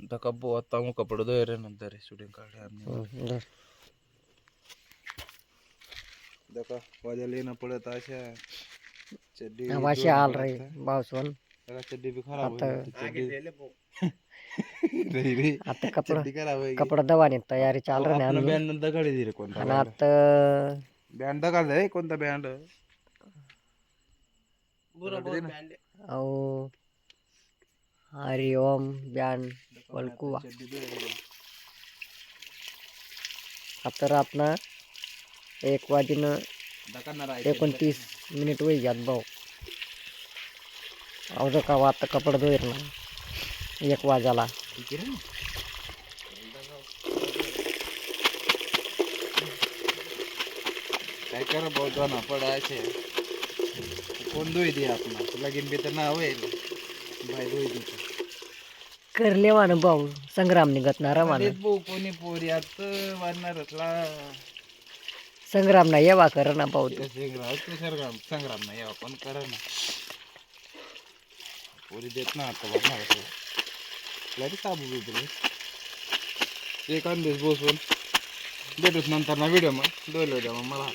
दका बो आता मग कपडे धुरे नंतर शूटिंग काढे धर. दका वाजा लेना पडत अशा चड्डी वाशी धुवून आल रे पडत बावसून दका चड्डी भी खराब हो आता जाती चड्डी रे रे आता कपडा चड्डी खराब होगी कपडा दवाने तयारी चाल रही अपना आम्ही बँड नंतर काढी दिले कोणता आणि बँड आता बँड दका कोणता बँड अहो हरिओम बँड वलकुवा आता रातना 1:29 मिनिट वय जात भाऊ अवघं का आता कपडे धुयर ना 1 वाजाला काय करा बहुत ना पडायचे कोण धुई दे आपण लगीन बी तर ना होईल बाय धुई दे करले वाण भाऊ संग्राम निघतणारा वाण कोणी पोरी आत वाढणारच ला संग्राम ना येवा कर ना भाऊ संग्राम नाही यावं पण करा ना पोरी देत ना आता वाढणार लरी साबू बिबू एक अंदेश बसून भेटूच नंतर ना व्हिडिओ मग डोल मग मला